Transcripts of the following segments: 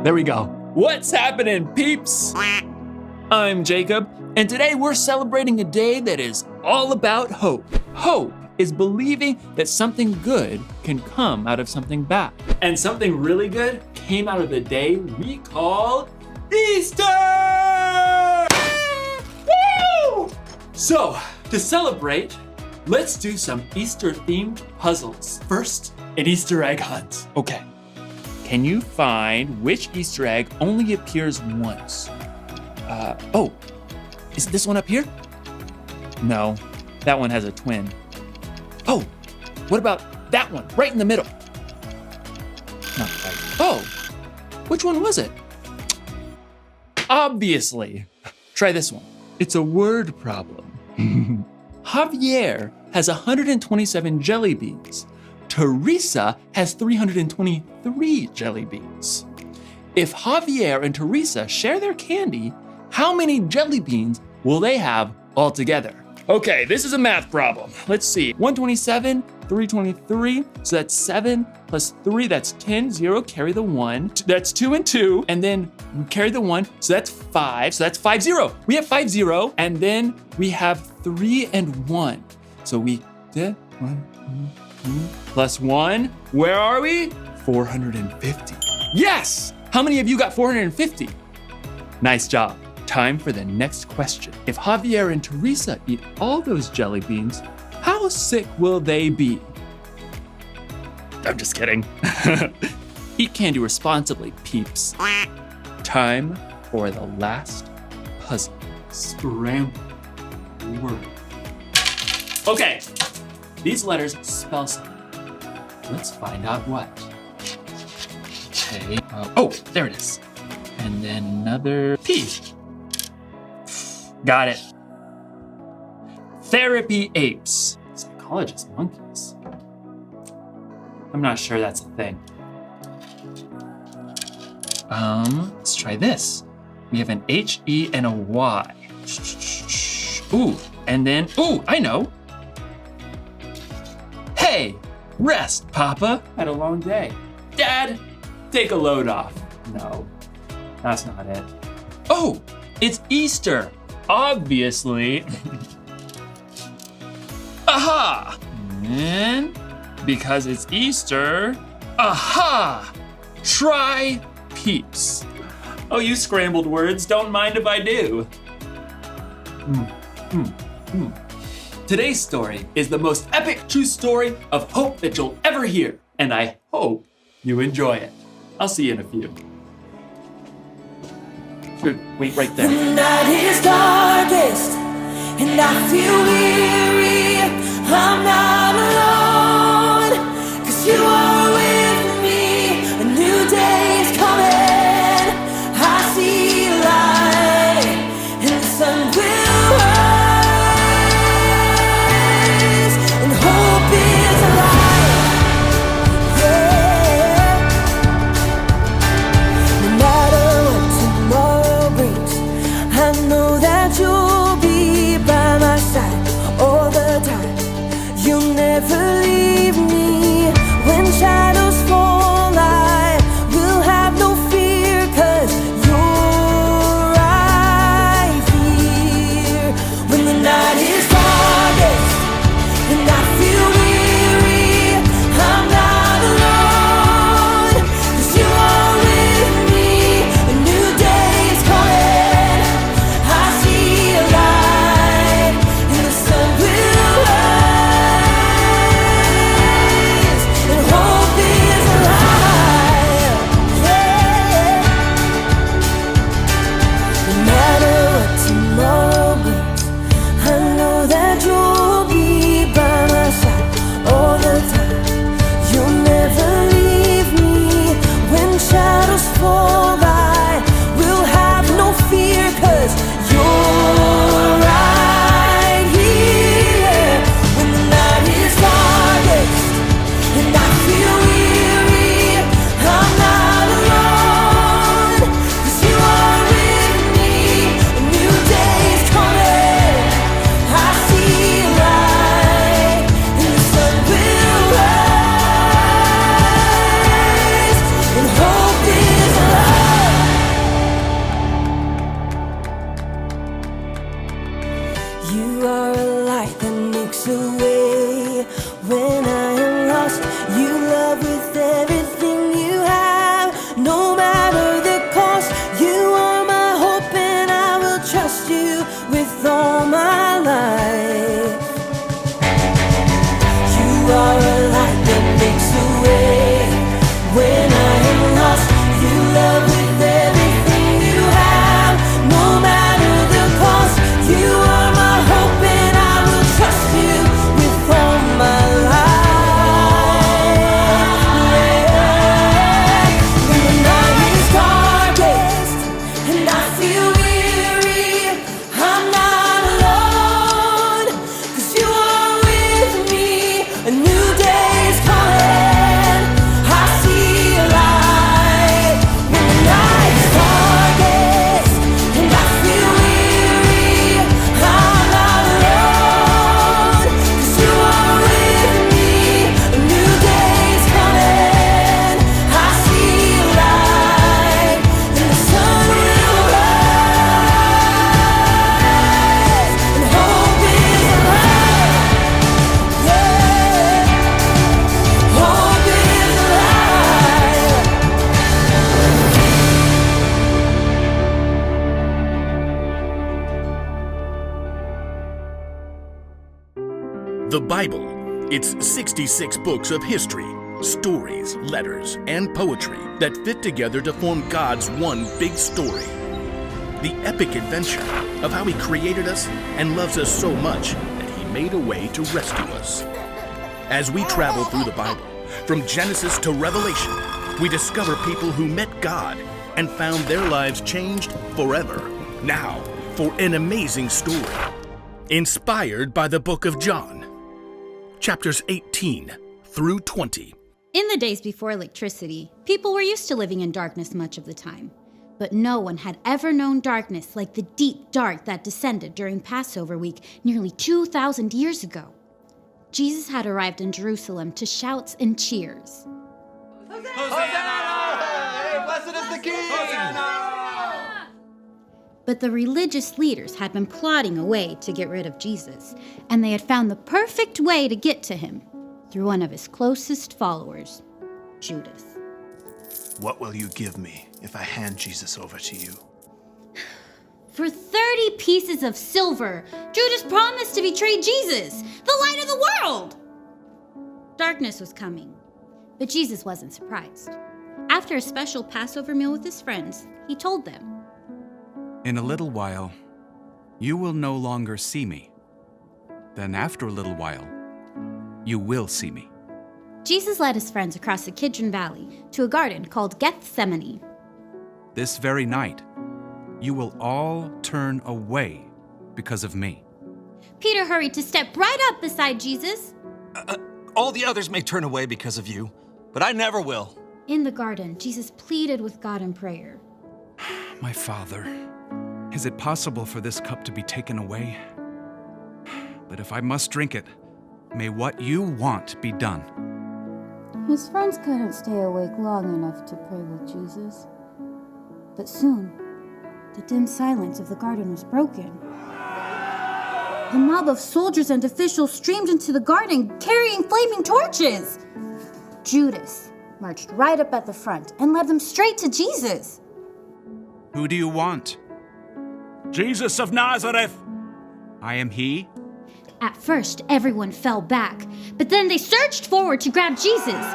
There we go. What's happening, peeps? I'm Jacob, and today we're celebrating a day that is all about hope. Hope is believing that something good can come out of something bad. And something really good came out of the day we call Easter! Woo! So, to celebrate, let's do some Easter-themed puzzles. First, an Easter egg hunt. Okay. Can you find which Easter egg only appears once? Is this one up here? No, that one has a twin. Oh, what about that one right in the middle? Not quite. Oh, which one was it? Obviously. Try this one. It's a word problem. Javier has 127 jelly beans. Teresa has 323 jelly beans. If Javier and Teresa share their candy, how many jelly beans will they have altogether? Okay, this is a math problem. Let's see. 127, 323, so that's 7 plus 3, that's 10, 0, carry the 1. That's 2 and 2, and then we carry the 1, so that's 5, so that's 5, 0. We have 5, 0, and then we have 3 and 1. So we did 1, 2, plus 1, where are we? 450. Yes! How many of you got 450? Nice job. Time for the next question. If Javier and Teresa eat all those jelly beans, how sick will they be? I'm just kidding. Eat candy responsibly, peeps. Time for the last puzzle. Scramble word. Okay, these letters spell something. Let's find out what. Okay, oh, there it is. And then another P. Got it. Therapy apes. Psychologist monkeys. I'm not sure that's a thing. Let's try this. We have an H, E, and a Y. Ooh, and then, ooh, I know. Hey, rest, Papa. Had a long day. Dad, take a load off. No, that's not it. Oh, it's Easter. Obviously. Aha! And because it's Easter, aha! Try peeps. Oh, you scrambled words, don't mind if I do. Today's story is the most epic true story of hope that you'll ever hear, and I hope you enjoy it. I'll see you in a few. Wait right there. The night is darkest and I feel weary. I'm not alone, 'cause you are with me. A new day is coming. I see light and the sun will rise and hope is alive. Yeah. No matter what tomorrow brings, I know that you'll be by my side all the time. You'll never leave. cost. You love with everything you have, no matter the cost. You are my hope and I will trust you with all my life. You are a light that makes a way when I am lost. You love with everything you have, no matter the cost. You are my hope and I will trust you with all my life. Yeah. When the night is darkest and I feel weary, I'm not alone, 'cause you are with me. A new day is coming, I see a light. When the night is darkest and I feel weary, I'm not alone, 'cause you are with me. A new day is coming, I see a light, and the sun will rise, and hope is alive. Yeah, hope is alive. The Bible. It's 66 books of history, stories, letters, and poetry that fit together to form God's one big story. The epic adventure of how He created us and loves us so much that He made a way to rescue us. As we travel through the Bible, from Genesis to Revelation, we discover people who met God and found their lives changed forever. Now, for an amazing story, inspired by the book of John. Chapters 18 through 20. In the days before electricity, people were used to living in darkness much of the time. But no one had ever known darkness like the deep dark that descended during Passover week nearly 2,000 years ago. Jesus had arrived in Jerusalem to shouts and cheers. But the religious leaders had been plotting a way to get rid of Jesus, and they had found the perfect way to get to him through one of his closest followers, Judas. What will you give me if I hand Jesus over to you? For 30 pieces of silver, Judas promised to betray Jesus, the light of the world. Darkness was coming, but Jesus wasn't surprised. After a special Passover meal with his friends, he told them, "In a little while, you will no longer see me. Then after a little while, you will see me." Jesus led his friends across the Kidron Valley to a garden called Gethsemane. This very night, you will all turn away because of me. Peter hurried to step right up beside Jesus. All the others may turn away because of you, but I never will. In the garden, Jesus pleaded with God in prayer. My Father, is it possible for this cup to be taken away? But if I must drink it, may what you want be done. His friends couldn't stay awake long enough to pray with Jesus. But soon, the dim silence of the garden was broken. A mob of soldiers and officials streamed into the garden carrying flaming torches. Judas marched right up at the front and led them straight to Jesus. Who do you want? Jesus of Nazareth! I am he. At first, everyone fell back, but then they surged forward to grab Jesus.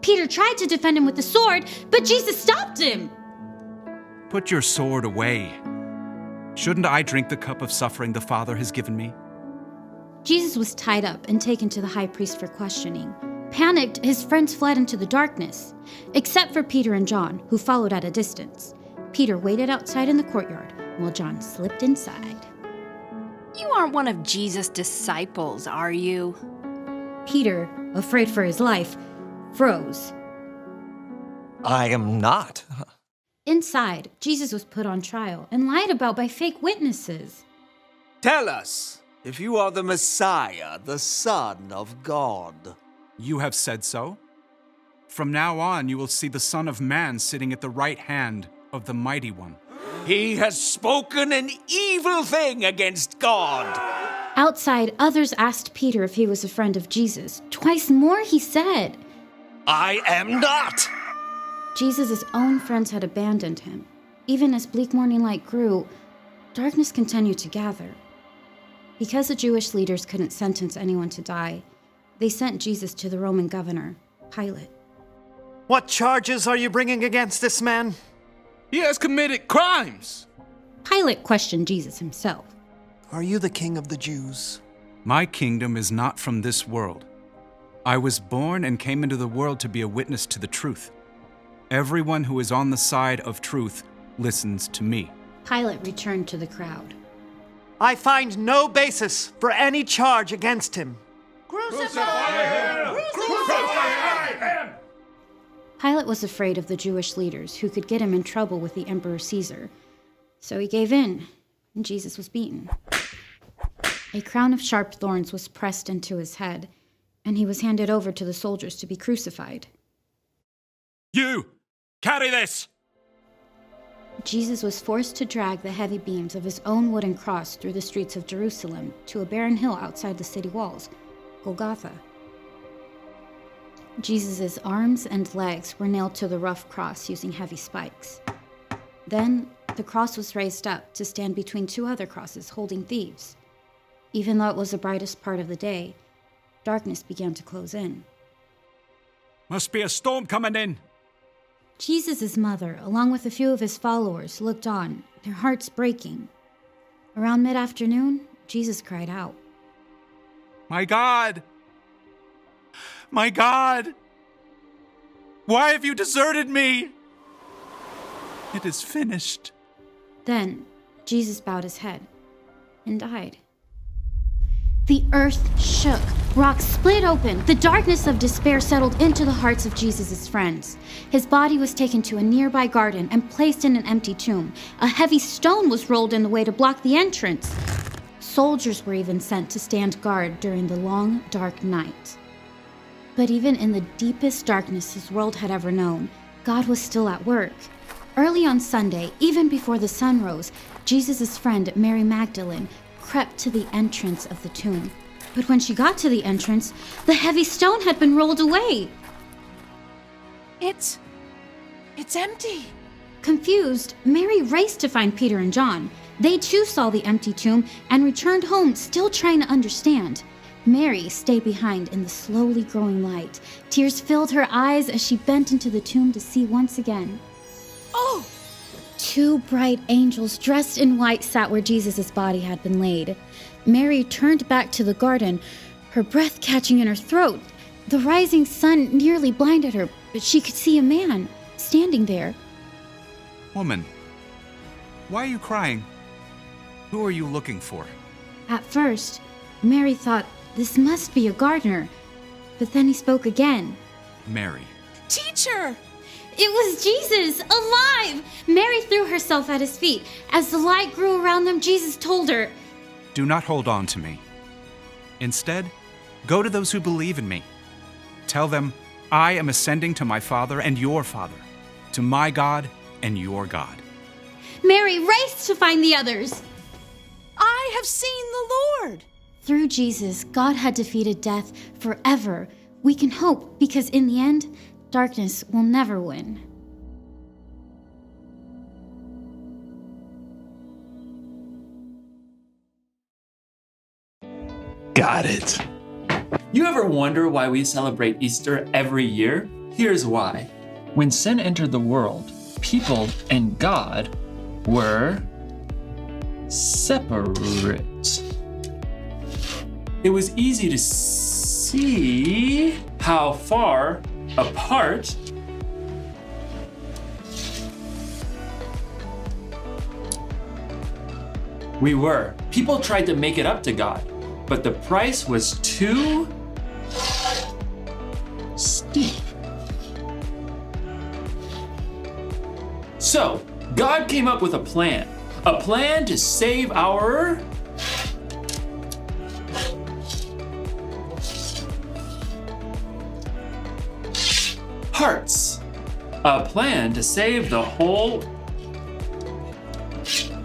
Peter tried to defend him with the sword, but Jesus stopped him. Put your sword away. Shouldn't I drink the cup of suffering the Father has given me? Jesus was tied up and taken to the high priest for questioning. Panicked, his friends fled into the darkness, except for Peter and John, who followed at a distance. Peter waited outside in the courtyard while John slipped inside. You aren't one of Jesus' disciples, are you? Peter, afraid for his life, froze. I am not. Inside, Jesus was put on trial and lied about by fake witnesses. Tell us if you are the Messiah, the Son of God. You have said so. From now on, you will see the Son of Man sitting at the right hand of the Mighty One. He has spoken an evil thing against God. Outside, others asked Peter if he was a friend of Jesus. Twice more he said. I am not! Jesus' own friends had abandoned him. Even as bleak morning light grew, darkness continued to gather. Because the Jewish leaders couldn't sentence anyone to die, they sent Jesus to the Roman governor, Pilate. What charges are you bringing against this man? He has committed crimes. Pilate questioned Jesus himself. Are you the king of the Jews? My kingdom is not from this world. I was born and came into the world to be a witness to the truth. Everyone who is on the side of truth listens to me. Pilate returned to the crowd. I find no basis for any charge against him. Pilate was afraid of the Jewish leaders who could get him in trouble with the Emperor Caesar. So he gave in, and Jesus was beaten. A crown of sharp thorns was pressed into his head, and he was handed over to the soldiers to be crucified. You! Carry this! Jesus was forced to drag the heavy beams of his own wooden cross through the streets of Jerusalem to a barren hill outside the city walls, Golgotha. Jesus' arms and legs were nailed to the rough cross using heavy spikes. Then, the cross was raised up to stand between two other crosses holding thieves. Even though it was the brightest part of the day, darkness began to close in. Must be a storm coming in. Jesus' mother, along with a few of his followers, looked on, their hearts breaking. Around mid-afternoon, Jesus cried out, My God! My God! Why have you deserted me? It is finished. Then, Jesus bowed his head and died. The earth shook. Rocks split open. The darkness of despair settled into the hearts of Jesus' friends. His body was taken to a nearby garden and placed in an empty tomb. A heavy stone was rolled in the way to block the entrance. Soldiers were even sent to stand guard during the long, dark night. But even in the deepest darkness his world had ever known, God was still at work. Early on Sunday, even before the sun rose, Jesus' friend Mary Magdalene crept to the entrance of the tomb. But when she got to the entrance, the heavy stone had been rolled away. It's empty. Confused, Mary raced to find Peter and John. They too saw the empty tomb and returned home, still trying to understand. Mary stayed behind in the slowly growing light. Tears filled her eyes as she bent into the tomb to see once again. Oh! Two bright angels dressed in white sat where Jesus' body had been laid. Mary turned back to the garden, her breath catching in her throat. The rising sun nearly blinded her, but she could see a man standing there. Woman, why are you crying? Who are you looking for? At first, Mary thought this must be a gardener, but then he spoke again. Mary. Teacher! It was Jesus, alive! Mary threw herself at his feet. As the light grew around them, Jesus told her, Do not hold on to me. Instead, go to those who believe in me. Tell them, I am ascending to my Father and your Father, to my God and your God. Mary raced to find the others. I have seen the Lord. Through Jesus, God had defeated death forever. We can hope because in the end, darkness will never win. Got it. You ever wonder why we celebrate Easter every year? Here's why. When sin entered the world, people and God were separate. It was easy to see how far apart we were. People tried to make it up to God, but the price was too steep. So, God came up with a plan to save our hearts, a plan to save the whole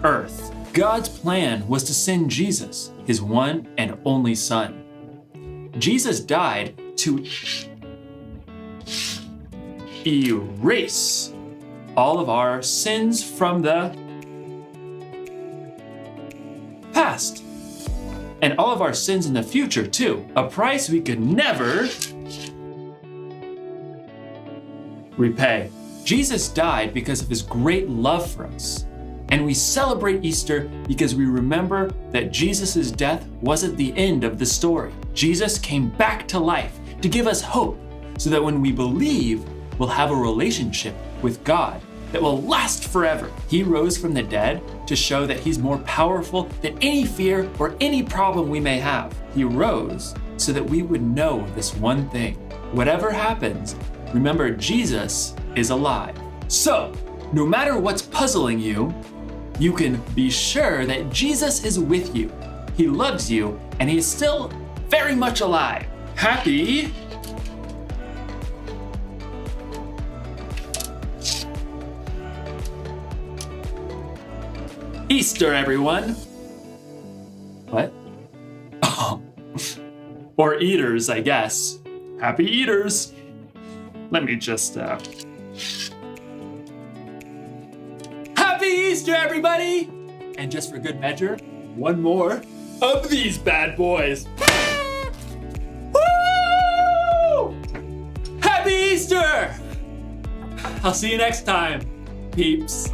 earth. God's plan was to send Jesus, his one and only Son. Jesus died to erase all of our sins from the past, and all of our sins in the future too, a price we could never repay. Jesus died because of his great love for us, and we celebrate Easter because we remember that Jesus' death wasn't the end of the story. Jesus came back to life to give us hope so that when we believe, we'll have a relationship with God that will last forever. He rose from the dead to show that he's more powerful than any fear or any problem we may have. He rose so that we would know this one thing. Whatever happens, remember Jesus is alive. So, no matter what's puzzling you, you can be sure that Jesus is with you. He loves you, and he is still very much alive. Happy Easter, everyone! What? Oh. Or eaters, I guess. Happy eaters! Let me just, Happy Easter, everybody! And just for good measure, one more of these bad boys. Woo! Happy Easter! I'll see you next time, peeps.